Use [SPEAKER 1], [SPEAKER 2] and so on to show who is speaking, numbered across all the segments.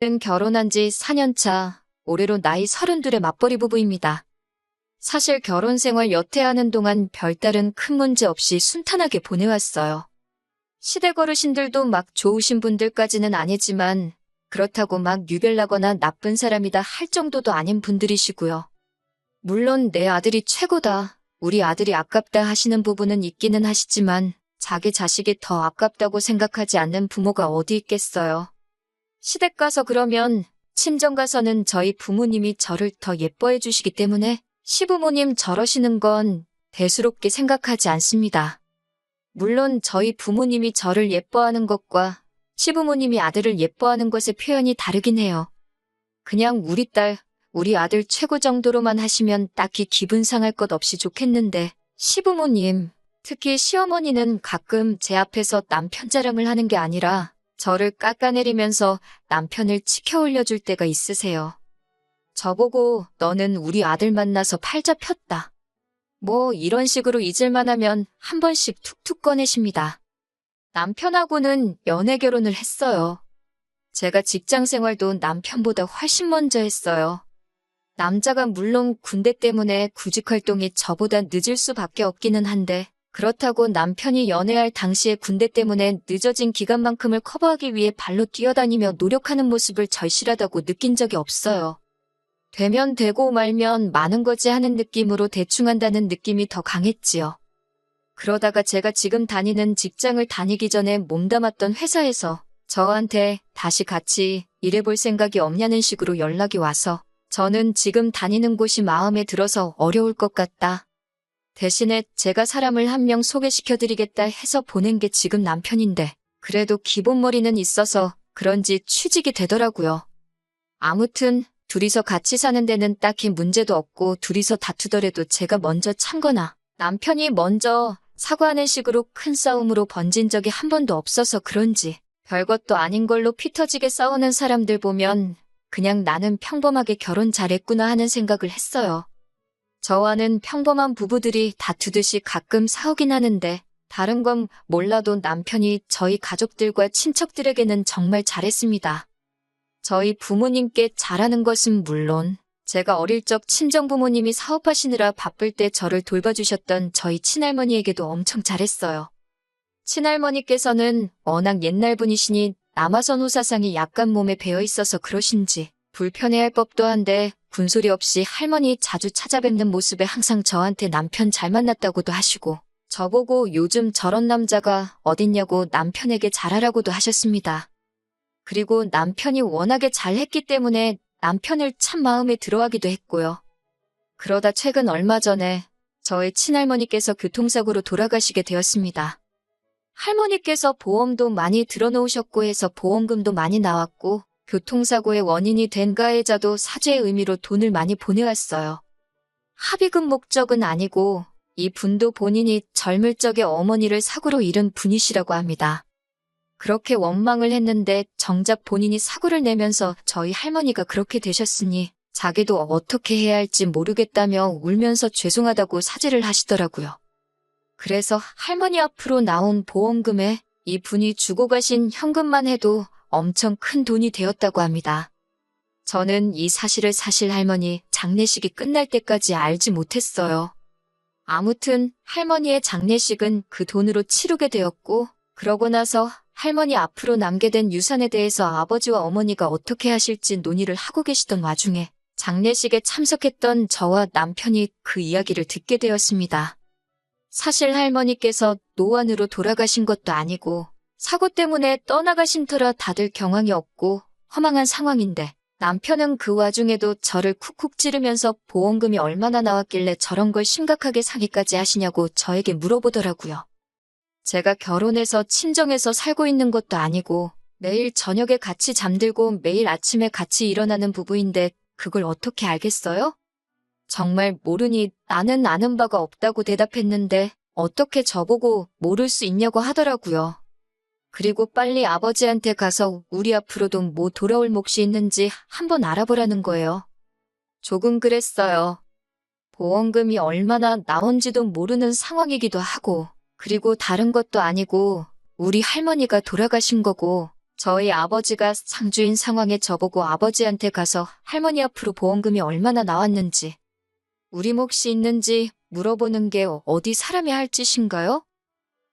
[SPEAKER 1] 는 결혼한 지 4년 차, 올해로 나이 32의 맞벌이 부부입니다. 사실 결혼 생활 여태 하는 동안 별다른 큰 문제 없이 순탄하게 보내왔어요. 시댁 어르신들도 막 좋으신 분들까지는 아니지만 그렇다고 막 유별나거나 나쁜 사람이다 할 정도도 아닌 분들이시고요. 물론 내 아들이 최고다, 우리 아들이 아깝다 하시는 부분은 있기는 하시지만 자기 자식이 더 아깝다고 생각하지 않는 부모가 어디 있겠어요. 시댁 가서 그러면 친정 가서는 저희 부모님이 저를 더 예뻐해 주시기 때문에 시부모님 저러시는 건 대수롭게 생각하지 않습니다. 물론 저희 부모님이 저를 예뻐하는 것과 시부모님이 아들을 예뻐하는 것의 표현이 다르긴 해요. 그냥 우리 딸, 우리 아들 최고 정도로만 하시면 딱히 기분 상할 것 없이 좋겠는데 시부모님, 특히 시어머니는 가끔 제 앞에서 남편 자랑을 하는 게 아니라 저를 깎아내리면서 남편을 치켜 올려줄 때가 있으세요. 저보고 너는 우리 아들 만나서 팔자 폈다, 뭐 이런 식으로 잊을만 하면 한 번씩 툭툭 꺼내십니다. 남편하고는 연애 결혼을 했어요. 제가 직장 생활도 남편보다 훨씬 먼저 했어요. 남자가 물론 군대 때문에 구직 활동이 저보다 늦을 수밖에 없기는 한데 그렇다고 남편이 연애할 당시에 군대 때문에 늦어진 기간만큼을 커버하기 위해 발로 뛰어다니며 노력하는 모습을 절실하다고 느낀 적이 없어요. 되면 되고 말면 마는 거지 하는 느낌으로 대충 한다는 느낌이 더 강했지요. 그러다가 제가 지금 다니는 직장을 다니기 전에 몸담았던 회사에서 저한테 다시 같이 일해볼 생각이 없냐는 식으로 연락이 와서 저는 지금 다니는 곳이 마음에 들어서 어려울 것 같다, 대신에 제가 사람을 한 명 소개시켜드리겠다 해서 보낸 게 지금 남편인데 그래도 기본머리는 있어서 그런지 취직이 되더라고요. 아무튼 둘이서 같이 사는 데는 딱히 문제도 없고 둘이서 다투더라도 제가 먼저 참거나 남편이 먼저 사과하는 식으로 큰 싸움으로 번진 적이 한 번도 없어서 그런지 별것도 아닌 걸로 피 터지게 싸우는 사람들 보면 그냥 나는 평범하게 결혼 잘했구나 하는 생각을 했어요. 저와는 평범한 부부들이 다투듯이 가끔 싸우긴 하는데 다른 건 몰라도 남편이 저희 가족들과 친척들에게는 정말 잘했습니다. 저희 부모님께 잘하는 것은 물론 제가 어릴 적 친정부모님이 사업하시느라 바쁠 때 저를 돌봐주셨던 저희 친할머니에게도 엄청 잘했어요. 친할머니께서는 워낙 옛날 분이시니 남아선호 사상이 약간 몸에 배어 있어서 그러신지 불편해할 법도 한데 군소리 없이 할머니 자주 찾아뵙는 모습에 항상 저한테 남편 잘 만났다고도 하시고 저보고 요즘 저런 남자가 어딨냐고 남편에게 잘하라고도 하셨습니다. 그리고 남편이 워낙에 잘했기 때문에 남편을 참 마음에 들어하기도 했고요. 그러다 최근 얼마 전에 저의 친할머니께서 교통사고로 돌아가시게 되었습니다. 할머니께서 보험도 많이 들어놓으셨고 해서 보험금도 많이 나왔고 교통사고의 원인이 된 가해자도 사죄의 의미로 돈을 많이 보내왔어요. 합의금 목적은 아니고 이 분도 본인이 젊을 적에 어머니를 사고로 잃은 분이시라고 합니다. 그렇게 원망을 했는데 정작 본인이 사고를 내면서 저희 할머니가 그렇게 되셨으니 자기도 어떻게 해야 할지 모르겠다며 울면서 죄송하다고 사죄를 하시더라고요. 그래서 할머니 앞으로 나온 보험금에 이 분이 주고 가신 현금만 해도 엄청 큰 돈이 되었다고 합니다. 저는 이 사실을 사실 할머니 장례식이 끝날 때까지 알지 못했어요. 아무튼 할머니의 장례식은 그 돈으로 치르게 되었고 그러고 나서 할머니 앞으로 남게 된 유산에 대해서 아버지와 어머니가 어떻게 하실지 논의를 하고 계시던 와중에 장례식에 참석했던 저와 남편이 그 이야기를 듣게 되었습니다. 사실 할머니께서 노안으로 돌아가신 것도 아니고 사고 때문에 떠나가신 터라 다들 경황이 없고 허망한 상황인데 남편은 그 와중에도 저를 쿡쿡 찌르면서 보험금이 얼마나 나왔길래 저런 걸 심각하게 사기까지 하시냐고 저에게 물어보더라고요. 제가 결혼해서 친정에서 살고 있는 것도 아니고 매일 저녁에 같이 잠들고 매일 아침에 같이 일어나는 부부인데 그걸 어떻게 알겠어요? 정말 모르니 나는 아는 바가 없다고 대답했는데 어떻게 저보고 모를 수 있냐고 하더라고요. 그리고 빨리 아버지한테 가서 우리 앞으로도 뭐 돌아올 몫이 있는지 한번 알아보라는 거예요. 조금 그랬어요. 보험금이 얼마나 나온지도 모르는 상황이기도 하고 그리고 다른 것도 아니고 우리 할머니가 돌아가신 거고 저희 아버지가 상주인 상황에 저보고 아버지한테 가서 할머니 앞으로 보험금이 얼마나 나왔는지, 우리 몫이 있는지 물어보는 게 어디 사람이 할 짓인가요?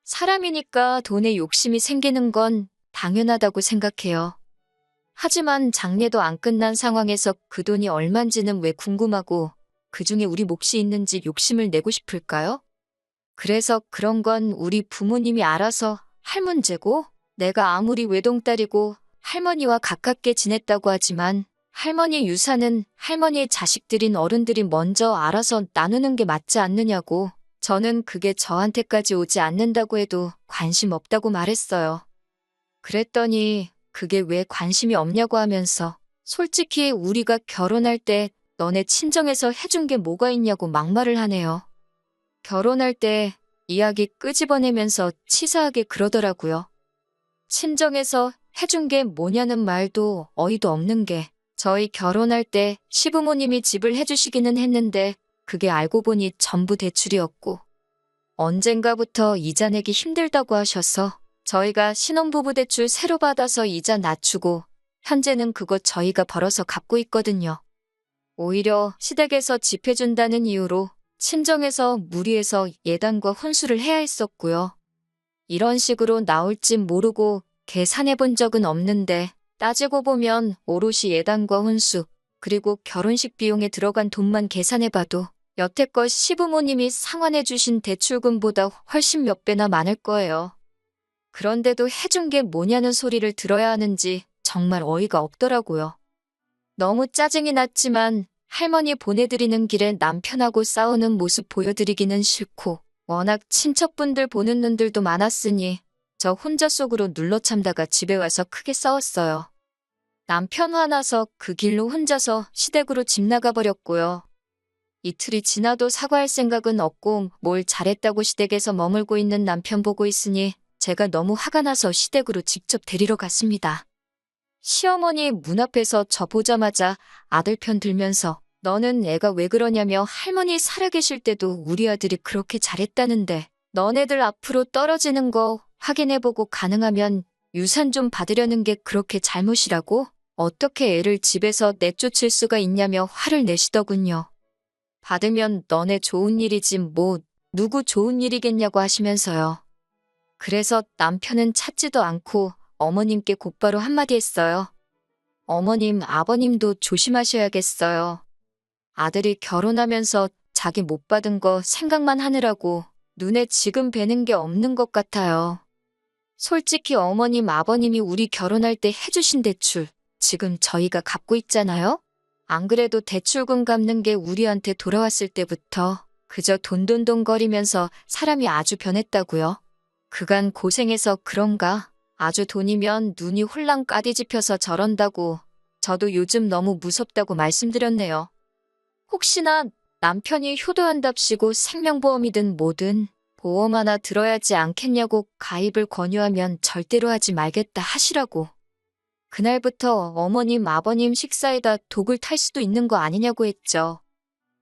[SPEAKER 1] 사람이니까 돈에 욕심이 생기는 건 당연하다고 생각해요. 하지만 장례도 안 끝난 상황에서 그 돈이 얼만지는 왜 궁금하고 그중에 우리 몫이 있는지 욕심을 내고 싶을까요? 그래서 그런 건 우리 부모님이 알아서 할 문제고, 내가 아무리 외동딸이고 할머니와 가깝게 지냈다고 하지만 할머니 유산은 할머니의 자식들인 어른들이 먼저 알아서 나누는 게 맞지 않느냐고, 저는 그게 저한테까지 오지 않는다고 해도 관심 없다고 말했어요. 그랬더니 그게 왜 관심이 없냐고 하면서 솔직히 우리가 결혼할 때 너네 친정에서 해준 게 뭐가 있냐고 막말을 하네요. 결혼할 때 이야기 끄집어내면서 치사하게 그러더라고요. 친정에서 해준 게 뭐냐는 말도 어이도 없는 게, 저희 결혼할 때 시부모님이 집을 해주시기는 했는데 그게 알고 보니 전부 대출이었고, 언젠가부터 이자 내기 힘들다고 하셔서 저희가 신혼부부 대출 새로 받아서 이자 낮추고 현재는 그거 저희가 벌어서 갚고 있거든요. 오히려 시댁에서 집 해준다는 이유로 친정에서 무리해서 예단과 혼수를 해야 했었고요. 이런 식으로 나올진 모르고 계산해 본 적은 없는데 따지고 보면 오롯이 예단과 혼수, 그리고 결혼식 비용에 들어간 돈만 계산해봐도 여태껏 시부모님이 상환해 주신 대출금보다 훨씬 몇 배나 많을 거예요. 그런데도 해준 게 뭐냐는 소리를 들어야 하는지 정말 어이가 없더라고요. 너무 짜증이 났지만 할머니 보내드리는 길에 남편하고 싸우는 모습 보여드리기는 싫고, 워낙 친척분들 보는 눈들도 많았으니 저 혼자 속으로 눌러 참다가 집에 와서 크게 싸웠어요. 남편 화나서 그 길로 혼자서 시댁으로 집 나가버렸고요. 이틀이 지나도 사과할 생각은 없고 뭘 잘했다고 시댁에서 머물고 있는 남편 보고 있으니 제가 너무 화가 나서 시댁으로 직접 데리러 갔습니다. 시어머니 문 앞에서 저 보자마자 아들 편 들면서 너는 애가 왜 그러냐며, 할머니 살아계실 때도 우리 아들이 그렇게 잘했다는데 너네들 앞으로 떨어지는 거 확인해보고 가능하면 유산 좀 받으려는 게 그렇게 잘못이라고? 어떻게 애를 집에서 내쫓을 수가 있냐며 화를 내시더군요. 받으면 너네 좋은 일이지 뭐 누구 좋은 일이겠냐고 하시면서요. 그래서 남편은 찾지도 않고 어머님께 곧바로 한마디 했어요. 어머님, 아버님도 조심하셔야겠어요. 아들이 결혼하면서 자기 못 받은 거 생각만 하느라고 눈에 지금 뵈는 게 없는 것 같아요. 솔직히 어머님, 아버님이 우리 결혼할 때 해주신 대출 지금 저희가 갚고 있잖아요? 안 그래도 대출금 갚는 게 우리한테 돌아왔을 때부터 그저 돈돈돈거리면서 사람이 아주 변했다고요. 그간 고생해서 그런가? 아주 돈이면 눈이 홀랑 까디집혀서 저런다고 저도 요즘 너무 무섭다고 말씀드렸네요. 혹시나 남편이 효도한답시고 생명보험이든 뭐든 보험 하나 들어야지 않겠냐고 가입을 권유하면 절대로 하지 말겠다 하시라고. 그날부터 어머님, 아버님 식사에다 독을 탈 수도 있는 거 아니냐고 했죠.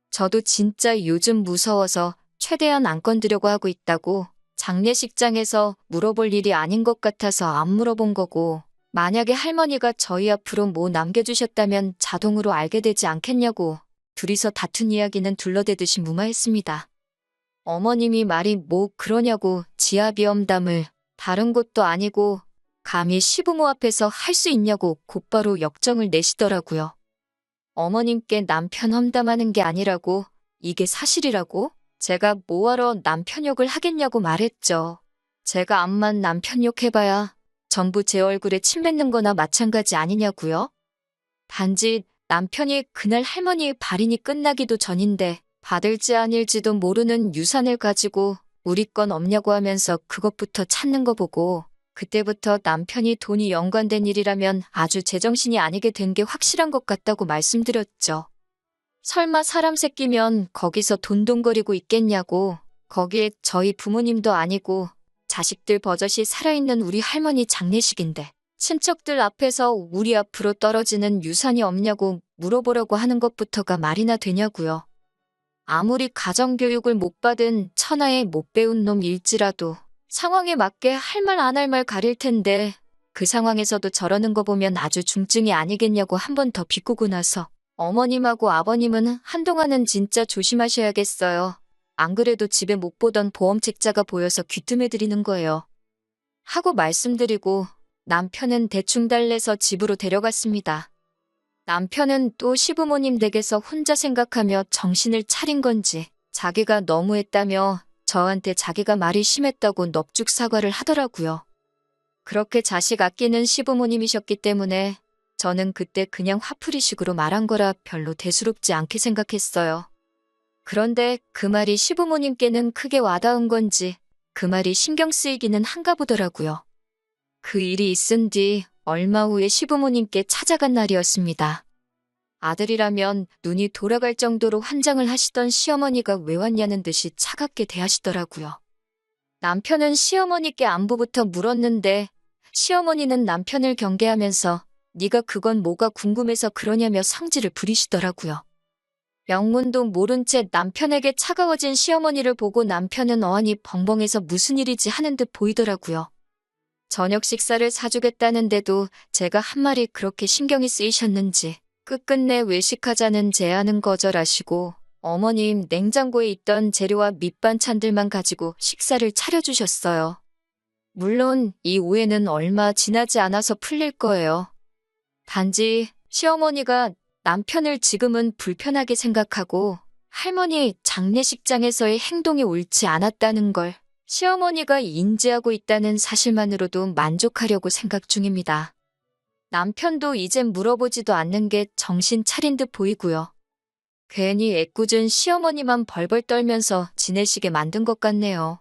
[SPEAKER 1] 저도 진짜 요즘 무서워서 최대한 안 건드려고 하고 있다고, 장례식장에서 물어볼 일이 아닌 것 같아서 안 물어본 거고, 만약에 할머니가 저희 앞으로 뭐 남겨주셨다면 자동으로 알게 되지 않겠냐고 둘이서 다툰 이야기는 둘러대듯이 무마했습니다. 어머님이 말이 뭐 그러냐고 지아비엄담을, 다른 곳도 아니고 감히 시부모 앞에서 할 수 있냐고 곧바로 역정을 내시더라고요. 어머님께 남편 험담하는 게 아니라고, 이게 사실이라고? 제가 뭐하러 남편 욕을 하겠냐고 말했죠. 제가 암만 남편 욕해봐야 전부 제 얼굴에 침 뱉는 거나 마찬가지 아니냐고요? 단지 남편이 그날 할머니의 발인이 끝나기도 전인데 받을지 아닐지도 모르는 유산을 가지고 우리 건 없냐고 하면서 그것부터 찾는 거 보고, 그때부터 남편이 돈이 연관된 일이라면 아주 제정신이 아니게 된 게 확실한 것 같다고 말씀드렸죠. 설마 사람 새끼면 거기서 돈돈거리고 있겠냐고. 거기에 저희 부모님도 아니고 자식들 버젓이 살아있는 우리 할머니 장례식인데 친척들 앞에서 우리 앞으로 떨어지는 유산이 없냐고 물어보려고 하는 것부터가 말이나 되냐고요. 아무리 가정교육을 못 받은 천하에 못 배운 놈일지라도 상황에 맞게 할 말 안 할 말 가릴 텐데 그 상황에서도 저러는 거 보면 아주 중증이 아니겠냐고 한 번 더 비꼬고 나서 어머님하고 아버님은 한동안은 진짜 조심하셔야겠어요. 안 그래도 집에 못 보던 보험 책자가 보여서 귀뜸해드리는 거예요. 하고 말씀드리고 남편은 대충 달래서 집으로 데려갔습니다. 남편은 또 시부모님 댁에서 혼자 생각하며 정신을 차린 건지 자기가 너무했다며 저한테 자기가 말이 심했다고 넙죽 사과를 하더라고요. 그렇게 자식 아끼는 시부모님이셨기 때문에 저는 그때 그냥 화풀이식으로 말한 거라 별로 대수롭지 않게 생각했어요. 그런데 그 말이 시부모님께는 크게 와닿은 건지 그 말이 신경 쓰이기는 한가 보더라고요. 그 일이 있은 뒤 얼마 후에 시부모님께 찾아간 날이었습니다. 아들이라면 눈이 돌아갈 정도로 환장을 하시던 시어머니가 왜 왔냐는 듯이 차갑게 대하시더라고요. 남편은 시어머니께 안부부터 물었는데 시어머니는 남편을 경계하면서 네가 그건 뭐가 궁금해서 그러냐며 성질을 부리시더라고요. 영문도 모른 채 남편에게 차가워진 시어머니를 보고 남편은 어안이 벙벙해서 무슨 일이지 하는 듯 보이더라고요. 저녁 식사를 사주겠다는데도 제가 한 말이 그렇게 신경이 쓰이셨는지 끝끝내 외식하자는 제안은 거절하시고 어머님 냉장고에 있던 재료와 밑반찬들만 가지고 식사를 차려주셨어요. 물론 이 오해는 얼마 지나지 않아서 풀릴 거예요. 단지 시어머니가 남편을 지금은 불편하게 생각하고 할머니 장례식장에서의 행동이 옳지 않았다는 걸 시어머니가 인지하고 있다는 사실만으로도 만족하려고 생각 중입니다. 남편도 이젠 물어보지도 않는 게 정신 차린 듯 보이고요. 괜히 애꿎은 시어머니만 벌벌 떨면서 지내시게 만든 것 같네요.